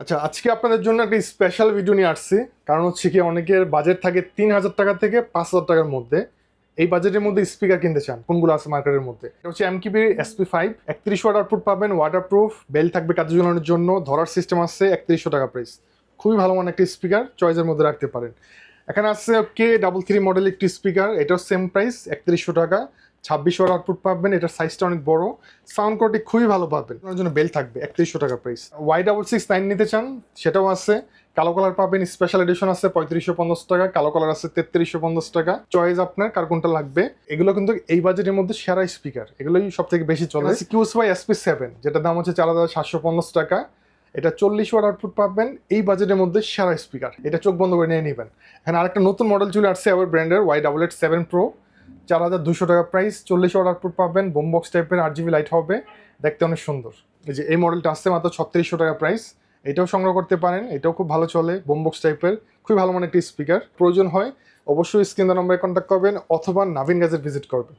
আচ্ছা, আজকে আপনাদের জন্য একটা স্পেশাল ভিডিও নিয়ে আসছি। কারণ হচ্ছে কি, অনেকের বাজেট থাকে ৩,০০০ টাকা থেকে ৫,০০০ টাকার মধ্যে। এই বাজেটের মধ্যে স্পিকার কিনতে চান, কোনগুলো আছে মার্কেটের মধ্যে? এটা হচ্ছে এমকিবি SP5, ৩১ ওয়াট আউটপুট পাবেন, ওয়াটারপ্রুফ, বেল থাকবে কাজে ঝুলানোর জন্য, ধরার সিস্টেম আছে, ৩১০০ টাকা প্রাইস। খুবই ভালো মানের একটা স্পিকার, চয়েসের মধ্যে রাখতে পারেন। এখানে আছে K33 মডেল একটি স্পিকার, এটাও সেম প্রাইস ৩১০০ টাকা, ২৬ ওয়াট আউটপুট পাবেন, এটার সাইজটা অনেক বড়, সাউন্ড কোয়ালিটি খুবই ভালো পাবেন। আপনার জন্য বেল থাকবে ৩১০০ টাকা প্রাইস। Y669 নিতে চান, সেটাও আছে, কালো কালার পাবেন, স্পেশাল এডিশন আছে ৩৫৫০ টাকা, কালো কালার আছে ৩৩৫০ টাকা। চয়েস আপনার কার কোনটা লাগবে। এগুলো কিন্তু এই বাজেটের মধ্যে সেরা স্পিকার, এগুলোই সব থেকে বেশি চলে। QSY SP7, যেটার দাম হচ্ছে ৪,৭৫০ টাকা, এটা ৪০ ওয়াট আউটপুট পাবেন। এই বাজেটের মধ্যে সেরা স্পিকার, এটা চোখ বন্ধ করে নিয়ে নেবেন। এখানে আরেকটা নতুন মডেল চলে আসছে আবার ব্র্যান্ডের Y887 Pro, ৪,২০০ টাকা প্রাইস, ৪০ ওয়াট আউটপুট পাবেন, বোমবক্স টাইপের, ৮GB লাইট হবে, দেখতে অনেক সুন্দর। এই যে এই মডেলটা আসছে মাত্র ৩৬০০ টাকা প্রাইস, এটাও সংগ্রহ করতে পারেন, এটাও খুব ভালো চলে, বোমবক্স টাইপের, খুবই ভালো মানের একটি স্পিকার। প্রয়োজন হয় অবশ্যই স্ক্রিন নম্বরে কন্ট্যাক্ট করবেন অথবা নাভিন গ্যাজেট ভিজিট করবেন।